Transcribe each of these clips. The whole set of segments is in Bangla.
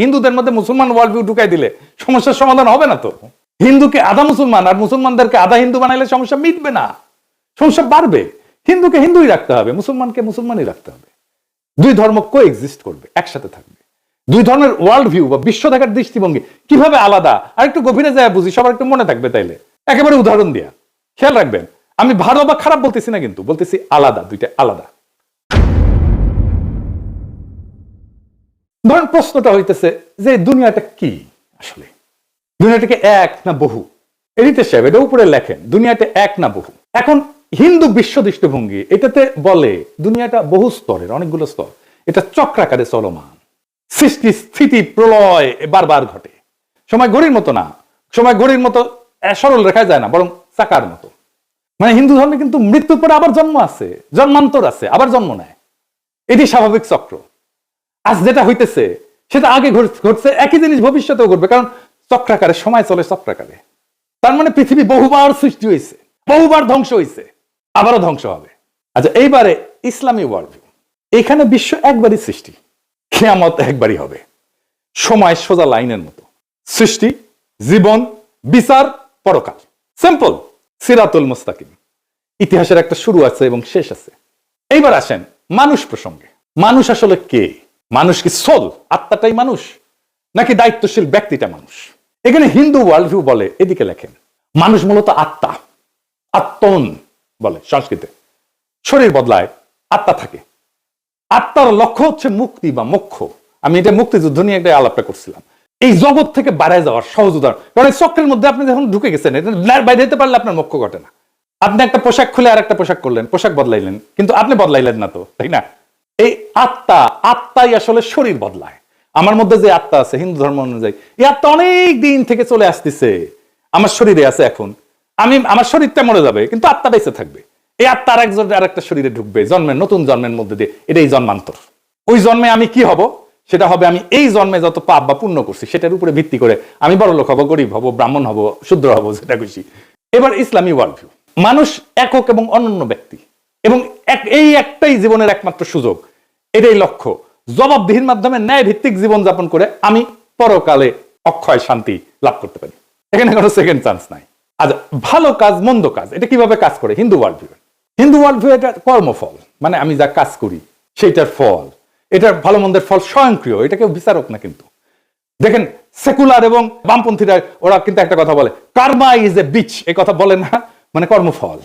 হিন্দুদের মধ্যে মুসলমান ওয়ার্ল্ড ভিউ ঢুকাই দিলে সমস্যার সমাধান হবে না তো। হিন্দুকে আধা মুসলমান আর মুসলমানদেরকে আধা হিন্দু বানাইলে সমস্যা মিটবে না, সমস্যা বাড়বে। হিন্দুকে হিন্দুই রাখতে হবে, মুসলমানকে মুসলমানই রাখতে হবে। দুই ধর্ম কো এক্সিস্ট করবে, একসাথে থাকবে। দুই ধর্মের ওয়ার্ল্ড ভিউ বা বিশ্ব দেখার দৃষ্টিভঙ্গি কিভাবে আলাদা, আর একটু গভীরে যায় বুঝি, সবার একটু মনে থাকবে তাইলে। একেবারে উদাহরণ দিয়া খেয়াল রাখবেন, আমি ভালো বা খারাপ বলতেছি না, কিন্তু বলতেছি আলাদা, দুইটা আলাদা। ধরেন প্রশ্নটা হইতেছে যে দুনিয়াটা কি আসলে, দুনিয়াটাকে এক না বহু? এডিটর সাহেব এটা উপরে লেখেন, দুনিয়াটা এক না বহু। এখন হিন্দু বিশ্ব দৃষ্টিভঙ্গি এটাতে বলে দুনিয়াটা বহু স্তরের, অনেকগুলো স্তর, এটা চক্রাকারে চলমান, সৃষ্টি স্থিতি প্রলয় বারবার ঘটে। সময় ঘড়ির মতো না, সময় ঘড়ির মতো সরল রেখায় যায় না, বরং চাকার মতো। মানে হিন্দু ধর্মে কিন্তু মৃত্যুর পরে আবার জন্ম আছে, জন্মান্তর আছে, আবার জন্ম নেয়, এটি স্বাভাবিক চক্র। আজ যেটা হইতেছে সেটা আগে ঘটছে, একই জিনিস ভবিষ্যতেও ঘটবে, কারণ চক্রাকারে সময় চলে চক্রাকারে। তার মানে পৃথিবী বহুবার সৃষ্টি হয়েছে, বহুবার ধ্বংস হয়েছে, আবারও ধ্বংস হবে। আচ্ছা, এইবারে ইসলামী ওয়ার্ল্ড ভিউ, এখানে বিশ্ব একবারই সৃষ্টি, কিয়ামত একবারই হবে, সময় সোজা লাইনের মতো, সৃষ্টি, জীবন, বিচার, পরকাল, সিম্পল, সিরাতুল মুস্তাকিম। ইতিহাসের একটা শুরু আছে এবং শেষ আছে। এইবার আসেন মানুষ প্রসঙ্গে। মানুষ আসলে কে? মানুষ কি সোল, আত্মাটাই মানুষ, নাকি দায়িত্বশীল ব্যক্তিটা মানুষ? এখানে হিন্দু ওয়ার্ল্ড ভিউ বলে, এদিকে লেখেন, মানুষ মূলত আত্মা, আত্মন বলে সংস্কৃতে। শরীর বদলায়, আত্মা থাকে। আত্মার লক্ষ্য হচ্ছে মুক্তি বা মোক্ষ। আমি এটা মুক্তিযুদ্ধ নিয়ে একটা আলাপটা করছিলাম। এই জগৎ থেকে বাইরে যাওয়ার সহজ উদাহরণ, কারণ চক্রের মধ্যে আপনি যখন ঢুকে গেছেন, এটা বাইরে যেতে পারলে আপনার মোক্ষ ঘটে না। আপনি একটা পোশাক খুলে আর একটা পোশাক করলেন, পোশাক বদলাইলেন, কিন্তু আপনি বদলাইলেন না তো, তাই না? এই আত্মাই আসলে শরীর বদলায়। আমার মধ্যে যে আত্মা আছে হিন্দু ধর্ম অনুযায়ী, এই আত্মা অনেক দিন থেকে চলে আসতেছে, আমার শরীরে আছে। এখন আমার শরীরটা মরে যাবে, কিন্তু আত্মা বেঁচে থাকবে। এই আত্মা আর একটা শরীরে ঢুকবে, জন্মের নতুন জন্মের মধ্যে দিয়ে, এটাই জন্মান্তর। ওই জন্মে আমি কি হব? সেটা হবে আমি এই জন্মে যত পাপ বা পুণ্য করছি সেটার উপরে ভিত্তি করে আমি বড়লোক হব, গরিব হব, ব্রাহ্মণ হব, শূদ্র হব, যেটা খুশি। এবার ইসলামী ওয়ার্ল্ড ভিউ, মানুষ একক এবং অনন্য ব্যক্তি, এবং এই একটাই জীবনের একমাত্র সুযোগ, এটাই লক্ষ্য। জবাবদিহির মাধ্যমে ন্যায় ভিত্তিক জীবন যাপন করে আমি পরকালে অক্ষয় শান্তি লাভ করতে পারি। এখানে কোনো সেকেন্ড চান্স নাই। আচ্ছা, ভালো কাজ মন্দ কাজ এটা কিভাবে কাজ করে Hindu world view? Hindu world view এটা কর্মফল, মানে আমি যা কাজ করি সেইটার ফল, এটার ভালো মন্দের ফল স্বয়ংক্রিয়, এটা কেউ বিচারক না। কিন্তু দেখেন সেকুলার এবং বামপন্থীরা ওরা কিন্তু একটা কথা বলে, কার্মা ইজ এ বিচ, এই কথা বলে না, মানে কর্মফল,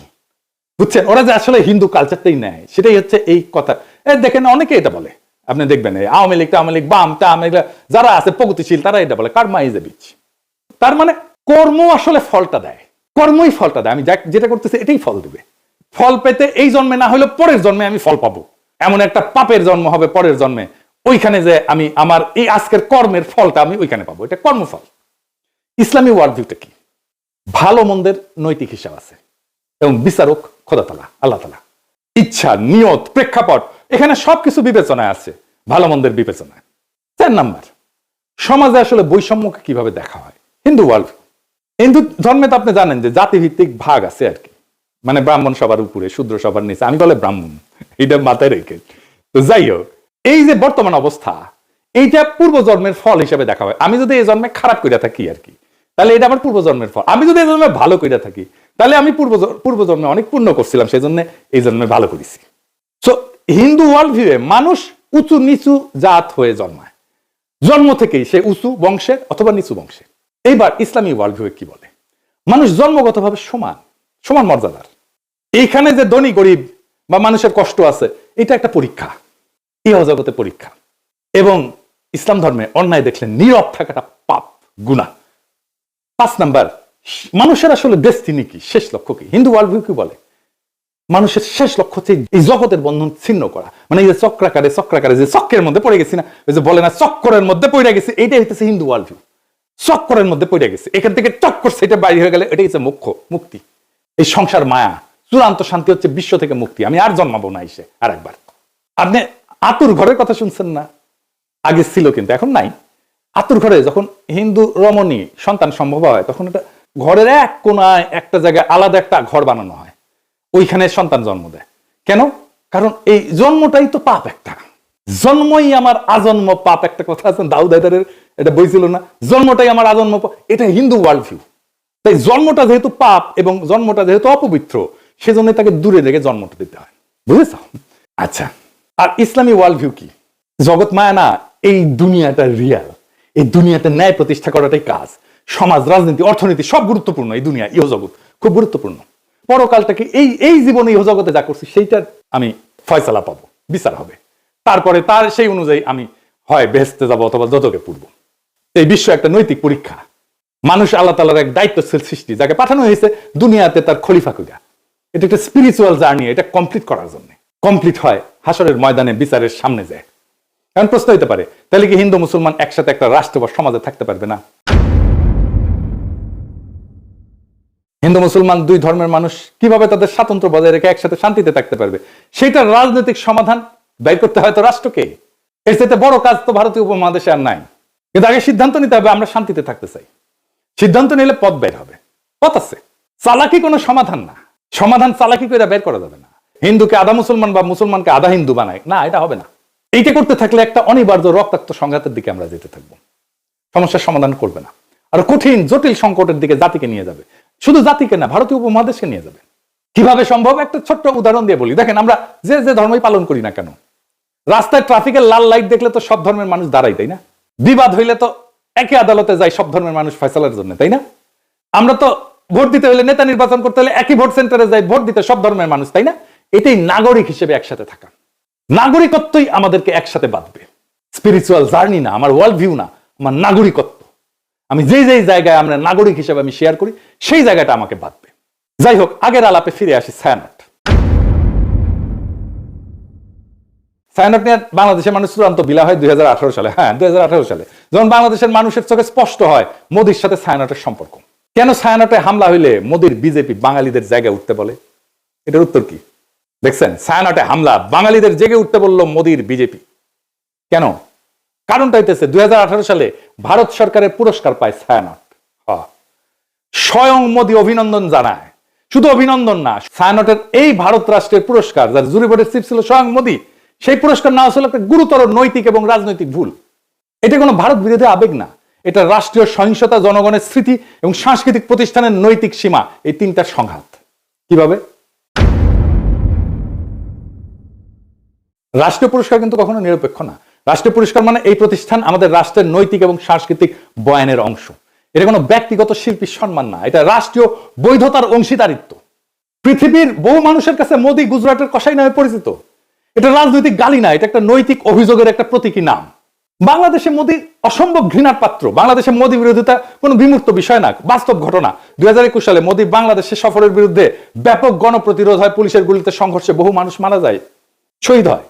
বুঝছেন? ওরা যে আসলে হিন্দু কালচারটাই নেয়, সেটাই হচ্ছে এই কথা। দেখেন অনেকে এটা বলে, আপনি দেখবেন আওয়ামী লীগ, বাম যারা আছে প্রগতিশীল, তারা এটা বলে কার্মা ইজ এ বিচ। তার মানে কর্ম আসলে ফলটা দেয়, কর্মই ফলটা দেয়। আমি যেটা করতেছি এটাই ফল দিবে। ফল পেতে এই জন্মে না হলে পরের জন্মে আমি ফল পাবো, এমন একটা পাপের জন্ম হবে পরের জন্মে, ওইখানে যে আমি আমার এই আজকের কর্মের ফলটা আমি ওইখানে পাবো, এটা কর্মফল। ইসলামী ওয়ার্ল্ড ভিউটা কি? ভালো মন্দের নৈতিক হিসাব আছে এবং বিচারক খোদা তাআলা, আল্লাহ তাআলা। ইচ্ছা, নিয়ত, প্রেক্ষাপট, এখানে সবকিছু বিবেচনায় আছে, ভালো মন্দের বিবেচনায়। 4 নাম্বার, সমাজে আসলে বৈষম্যকে কিভাবে দেখা হয় হিন্দু ওয়ার্ল্ড ভিউ। হিন্দু ধর্মে তো আপনি জানেন যে জাতিভিত্তিক ভাগ আছে আর কি, মানে ব্রাহ্মণ সবার উপরে, শূদ্র সবার নিচে। আমি বলে ব্রাহ্মণ, এটা মাথায় রেখে। তো যাই হোক, এই যে বর্তমান অবস্থা, এইটা পূর্বজন্মের ফল হিসেবে দেখা হয়। আমি যদি এই জন্মে খারাপ কইরা থাকি আর কি, তাহলে এটা আমার পূর্বজন্মের ফল। আমি যদি এই জন্মে ভালো কইরা থাকি, তাহলে আমি পূর্বজন্মে অনেক পুণ্য করছিলাম, সেই জন্য এই জন্মে ভালো করেছি। সো হিন্দু ওয়ার্ল্ড ভিউয়ে মানুষ উঁচু নিচু জাত হয়ে জন্মায়, জন্ম থেকেই সে উঁচু বংশের অথবা নিচু বংশের। এইবার ইসলামী ওয়ার্ল্ড ভিউয়ে কি বলে? মানুষ জন্মগতভাবে সমান, সমান মর্যাদার। এইখানে যে ধনী গরিব বা মানুষের কষ্ট আছে, এটা একটা পরীক্ষা, ইহজগতে পরীক্ষা। এবং ইসলাম ধর্মে অন্যায় দেখলে নীরব থাকাটা পাপ, গুনাহ। 5 নাম্বার, মানুষের আসলে ডেস্টিনি কি, শেষ লক্ষ্য কি? হিন্দু ওয়ার্ল্ড ভিউ কি বলে? মানুষের শেষ লক্ষ্য হচ্ছে এই জগতের বন্ধন ছিন্ন করা। মানে এই যে চক্রাকারে যে চক্রের মধ্যে পড়ে গেছি না, ওই যে বলে না চক্করের মধ্যে পড়ে গেছে, এইটাই হইতেছে হিন্দু ওয়ার্ল্ড ভিউ। চক্করের মধ্যে পড়ে গেছে, এখান থেকে চক্কর সেটা বাইরে হয়ে গেলে এটাই হচ্ছে মোক্ষ, মুক্তি। এই সংসার মায়া, চূড়ান্ত শান্তি হচ্ছে বিশ্ব থেকে মুক্তি। আমি আর জন্মাবো না এসে আর একবার। আপনি আতুর ঘরের কথা শুনছেন না? আগে ছিল কিন্তু এখন নাই। আতুর ঘরে যখন হিন্দু রমণী সন্তান সম্ভব হয়, তখন এটা ঘরের এক কোনায় একটা জায়গায় আলাদা একটা ঘর বানানো হয়, ওইখানে সন্তান জন্ম দেয়। কেন? কারণ এই জন্মটাই তো পাপ একটা, জন্মই আমার আজন্ম পাপ, একটা কথা আছে দাউদ হায়দারের এটা বই ছিল না, জন্মটাই আমার আজন্ম পাপ, এটা হিন্দু ওয়ার্ল্ড ভিউ। তাই জন্মটা যেহেতু পাপ এবং জন্মটা যেহেতু অপবিত্র, সেজন্য তাকে দূরে রেখে জন্মটা দিতে হয়, বুঝেছ? আচ্ছা, আর ইসলামী ওয়ার্ল্ড ভিউ কি? জগৎ মায়া না, এই দুনিয়াটা রিয়াল, এই দুনিয়াতে ন্যায় প্রতিষ্ঠা করাটাই কাজ। সমাজ, রাজনীতি, অর্থনীতি সব গুরুত্বপূর্ণ, এই দুনিয়া ইহ জগৎ খুব গুরুত্বপূর্ণ। পরকালটাকে এই এই জীবনে ইহ জগতে যা করছি সেইটার আমি ফয়সালা পাবো, বিচার হবে, তারপরে তার সেই অনুযায়ী আমি হয় বেহেশতে যাবো অথবা দোজখে পড়বো। এই বিশ্ব একটা নৈতিক পরীক্ষা। মানুষ আল্লাহ তাআলার এক দায়িত্বশীল সৃষ্টি, যাকে পাঠানো হয়েছে দুনিয়াতে তার খলিফা কইরা। এটা একটা স্পিরিচুয়াল জার্নি, এটা কমপ্লিট করার জন্য। কমপ্লিট হয় হাসরের ময়দানে বিচারের সামনে যায়। এখন প্রশ্ন হইতে পারে, তাহলে কি হিন্দু মুসলমান একসাথে একটা রাষ্ট্র বা সমাজে থাকতে পারবে না? হিন্দু মুসলমান দুই ধর্মের মানুষ কিভাবে তাদের স্বাতন্ত্র্য বজায় রেখে একসাথে শান্তিতে থাকতে পারবে? সেটার রাজনৈতিক সমাধান ব্যয় করতে হয় তো রাষ্ট্রকে। এর চাইতে বড় কাজ তো ভারতীয় উপমহাদেশে আর নাই। কিন্তু আগে সিদ্ধান্ত নিতে হবে আমরা শান্তিতে থাকতে চাই। সিদ্ধান্ত নিলে পথ বের হবে, পথ আছে। চালাকি কোনো সমাধান না, সমাধান চালাকি করে বের করা যাবে না। হিন্দুকে আধা মুসলমান বা মুসলমানকে আধা হিন্দু বানায় না, এটা হবে না। এইটা করতে থাকলে একটা অনিবার্য রক্তাক্ত সংঘাতের দিকে আমরা যেতে থাকবো, সমস্যার সমাধান করবে না, আর কঠিন জটিল সংকটের দিকে জাতিকে নিয়ে যাবে। শুধু জাতিকে না, ভারতীয় উপমহাদেশকে নিয়ে যাবে। কিভাবে সম্ভব? একটা ছোট্ট উদাহরণ দিয়ে বলি। দেখেন, আমরা যে যে ধর্মই পালন করি না কেন, রাস্তায় ট্রাফিকের লাল লাইট দেখলে তো সব ধর্মের মানুষ দাঁড়াই, তাই না? বিবাদ হইলে তো একই আদালতে যায় সব ধর্মের মানুষ ফয়সালার জন্য, তাই না? আমরা তো ভোট দিতে হলে, নেতা নির্বাচন করতে হলে একই ভোট সেন্টারে যাই ভোট দিতে সব ধর্মের মানুষ, তাই না? এটাই নাগরিক হিসেবে একসাথে থাকা। নাগরিকত্বই আমাদেরকে একসাথে বাঁধবে। স্পিরিচুয়াল জার্নি না, আমার ওয়ার্ল্ড ভিউ না, আমার নাগরিকত্ব। আমি যেই যেই জায়গায় আমরা নাগরিক হিসেবে আমি শেয়ার করি, সেই জায়গাটা আমাকে বাঁধবে। যাই হোক, আগের আলাপে ফিরে আসি। ছায়ানট নিয়ে বাংলাদেশের মানুষ চূড়ান্ত বিলা হয় 2018 সালে। হ্যাঁ, 2018 সালে যখন বাংলাদেশের মানুষের চোখে স্পষ্ট হয় মোদির সাথে ছায়ানটের সম্পর্ক। কেন ছায়ানটে হামলা হইলে মোদির বিজেপি বাঙালিদের জায়গায় উঠতে বলে? এটার উত্তর কি দেখছেন? ছায়ানটে হামলা, বাঙালিদের জেগে উঠতে বলল মোদির বিজেপি। কেন? কারণটা হইতেছে 2018 সালে ভারত সরকারের পুরস্কার পায় ছায়ানট। স্বয়ং মোদি অভিনন্দন জানায়। শুধু অভিনন্দন না, ছায়ানটের এই ভারত রাষ্ট্রের পুরস্কার, যার জুরি বোর্ডের চিফ ছিল স্বয়ং মোদি, সেই পুরস্কার না আসলে একটা গুরুতর নৈতিক এবং রাজনৈতিক ভুল। এটা কোনো ভারত বিরোধী আবেগ না, এটা রাষ্ট্রীয় সহিংসতা, জনগণের স্মৃতি এবং সাংস্কৃতিক প্রতিষ্ঠানের নৈতিক সীমা, এই তিনটার সংঘাত। কিভাবে? রাষ্ট্রীয় পুরস্কার কিন্তু কখনো নিরপেক্ষ না। রাষ্ট্রীয় পুরস্কার মানে এই প্রতিষ্ঠান আমাদের রাষ্ট্রের নৈতিক এবং সাংস্কৃতিক বয়ানের অংশ। এটা কোনো ব্যক্তিগত শিল্পীর সম্মান না, এটা রাষ্ট্রীয় বৈধতার অংশীদারিত্ব। পৃথিবীর বহু মানুষের কাছে মোদি গুজরাটের কসাই নামে পরিচিত। এটা রাজনৈতিক গালি না, এটা একটা নৈতিক অভিযোগের একটা প্রতীকী নাম। বাংলাদেশে মোদি অসম্ভব ঘৃণার পাত্র। বাংলাদেশে মোদি বিরোধিতা কোনো বিমূর্ত বিষয় না, বাস্তব ঘটনা। 2021 সালে মোদি বাংলাদেশের সফরের বিরুদ্ধে ব্যাপক গণপ্রতিরোধ হয়, পুলিশের গুলিতে সংঘর্ষে বহু মানুষ মারা যায়, শহীদ হয়।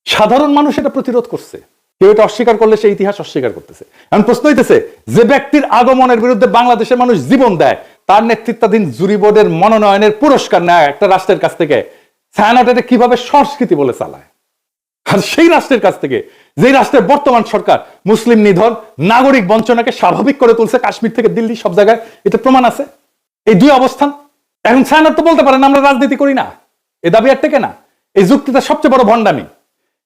সাধারণ মানুষ এটা প্রতিরোধ করছে। কেউ এটা অস্বীকার করলে সে ইতিহাস অস্বীকার করতেছে। এখন প্রশ্ন হইতেছে, যে ব্যক্তির আগমনের বিরুদ্ধে বাংলাদেশের মানুষ জীবন দেয়, তার নেতৃত্বাধীন জুরি বোর্ডের মনোনয়নের পুরস্কার নেয় একটা রাষ্ট্রের কাছ থেকে, ছায়ানট এটা কিভাবে সংস্কৃতি বলে চালায়? আর সেই রাষ্ট্রের কাছ থেকে, যেই রাষ্ট্রের বর্তমান সরকার মুসলিম নিধন, নাগরিক বঞ্চনাকে স্বাভাবিক করে তুলছে, কাশ্মীর থেকে দিল্লি সব জায়গায় এটা প্রমাণ আছে। এই দুই অবস্থান। এখন ছায়ানট তো বলতে পারেন আমরা রাজনীতি করি না, এ দাবি আর থেকে না। এই যুক্তিটা সবচেয়ে বড় ভণ্ডামি।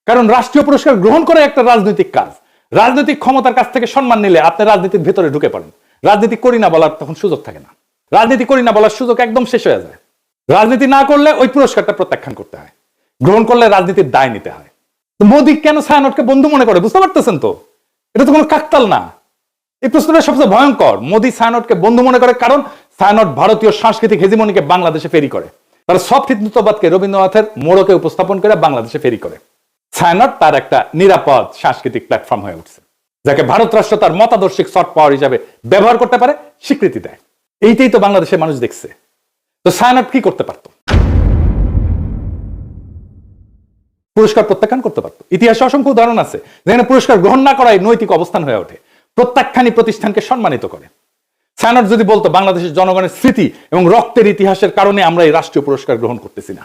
কারণ রাষ্ট্রীয় পুরস্কার গ্রহণ করে একটা রাজনৈতিক কাজ। রাজনৈতিক ক্ষমতার কাছ থেকে সম্মান নিলে আপনি রাজনীতির ভেতরে ঢুকে পড়েন। রাজনীতি করি না বলার তখন সুযোগ থাকে না। রাজনীতি করি না বলার সুযোগ একদম শেষ হয়ে যায়। রাজনীতি না করলে ওই পুরস্কারটা প্রত্যাখ্যান করতে হয়, গ্রহণ করলে রাজনীতির দায় নিতে হয়। তো মোদি কেন ছায়ানটকে বন্ধু মনে করে? বুঝতে পারতেছেন তো? এটা তো কোনো কাকতাল না। এই প্রশ্নটা সবচেয়ে ভয়ঙ্কর। মোদি ছায়ানটকে বন্ধু মনে করে কারণ ছায়ানট ভারতীয় সাংস্কৃতিক হেজিমনিকে বাংলাদেশে ফেরি করে। তারা সফট হিন্দুত্ববাদকে রবীন্দ্রনাথের মোড়কে উপস্থাপন করে বাংলাদেশে ফেরি করে। ছায়ানট তার একটা নিরাপদ সাংস্কৃতিক প্ল্যাটফর্ম হয়ে উঠছে, যাকে ভারত রাষ্ট্র তার মতাদর্শিক সফট পাওয়ার হিসাবে ব্যবহার করতে পারে, স্বীকৃতি দেয়। এইটাই তো বাংলাদেশের মানুষ দেখছে। তো ছায়ানট কি করতে পারত? পুরস্কার প্রত্যাখ্যান করতে পারত। ইতিহাসে অসংখ্য উদাহরণ আছে যেখানে পুরস্কার গ্রহণ না করাই নৈতিক অবস্থান হয়ে ওঠে, প্রত্যাখ্যানই প্রতিষ্ঠানকে সম্মানিত করে। ছায়ানট যদি বলতো বাংলাদেশের জনগণের স্মৃতি এবং রক্তের ইতিহাসের কারণে আমরা এই রাষ্ট্রীয় পুরস্কার গ্রহণ করতেছি না,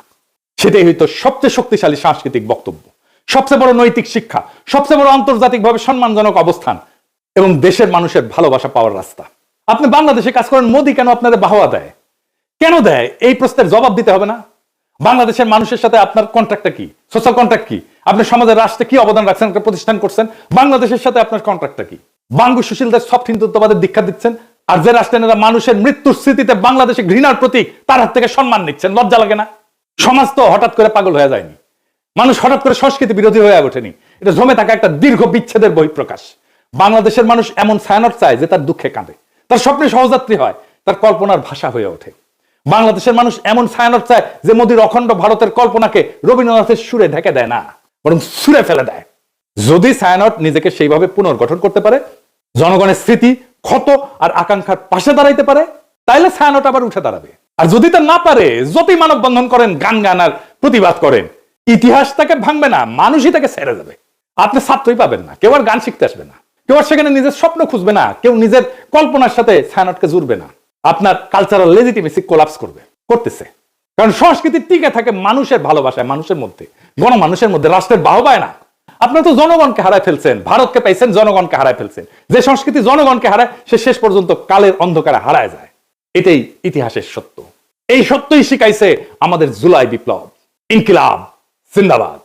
সেটাই হয়তো সবচেয়ে শক্তিশালী সাংস্কৃতিক বক্তব্য, সবচেয়ে বড় নৈতিক শিক্ষা, সবচেয়ে বড় আন্তর্জাতিকভাবে সম্মানজনক অবস্থান এবং দেশের মানুষের ভালোবাসা পাওয়ার রাস্তা। আপনি বাংলাদেশে কাজ করেন, মোদি কেন আপনাদের বাহবা দেয়? কেন দেয়? এই প্রশ্নের জবাব দিতে হবে না? বাংলাদেশের মানুষের সাথে আপনার কন্ট্রাক্টটা কি? সোশ্যাল কন্ট্রাক্ট কি? আপনি সমাজের রাষ্ট্রে কি অবদান রাখছেন? একটা প্রতিষ্ঠান করছেন, বাংলাদেশের সাথে আপনার কন্ট্রাক্টটা কি? বাঙ্গু সুশীলদের সফট হিন্দুত্ববাদের দীক্ষা দিচ্ছেন, আর যে রাষ্ট্রেরা মানুষের মৃত্যুর স্মৃতিতে বাংলাদেশে ঘৃণার প্রতীক তার হাত থেকে সম্মান নিচ্ছেন। লজ্জা লাগে না? সমাজ তো হঠাৎ করে পাগল হয়ে যায়নি, মানুষ হঠাৎ করে সংস্কৃতি বিরোধী হয়ে ওঠেনি, এটা জমে থাকা একটা দীর্ঘ বিচ্ছেদের বহিঃপ্রকাশ। বাংলাদেশের মানুষ এমন ছায়ানট চায় যে তার দুঃখে কাঁদে, তার স্বপ্নে সহযাত্রী হয়, তার কল্পনার ভাষা হয়ে ওঠে। বাংলাদেশের মানুষ এমন ছায়ানট চায় যে মোদির অখণ্ড ভারতের কল্পনাকে রবীন্দ্রনাথের সুরে ঢেকে দেয় না, বরং সুরে ফেলে দেয়। যদি ছায়ানট নিজেকে সেইভাবে পুনর্গঠন করতে পারে, জনগণের স্মৃতি, ক্ষত আর আকাঙ্ক্ষার পাশে দাঁড়াইতে পারে, তাইলে ছায়ানট আবার উঠে দাঁড়াবে। আর যদি তা না পারে, যতই মানববন্ধন করেন, গান গান আর প্রতিবাদ করেন, ইতিহাস তাকে ভাঙবে না, মানুষই তাকে ছেড়ে যাবে। আপনি ছাত্রই পাবেন না, কেউ আর গান শিখতে আসবে না, কেউ আর সেখানে নিজের স্বপ্ন খুঁজবে না, কেউ নিজের কল্পনার সাথে ছায়ানটকে জুড়বে না। আপনার কালচারাল লেজিটিমেসি কোলাপস করতেছে। কারণ সংস্কৃতি টিকে থাকে মানুষের ভালোবাসায়, মানুষের মধ্যে, গণমানুষের মধ্যে, রাষ্ট্রের বাহবায় না। আপনারা তো জনগণকে হারায় ফেলছেন, ভারতকে পাইছেন, জনগণকে হারায় ফেলছেন। যে সংস্কৃতি জনগণকে হারায়, সে শেষ পর্যন্ত কালের অন্ধকারে হারায় যায়। এটাই ইতিহাসের সত্য। এই সত্যই শিখাইছে আমাদের জুলাই বিপ্লব। ইনকিলাব জিন্দাবাদ।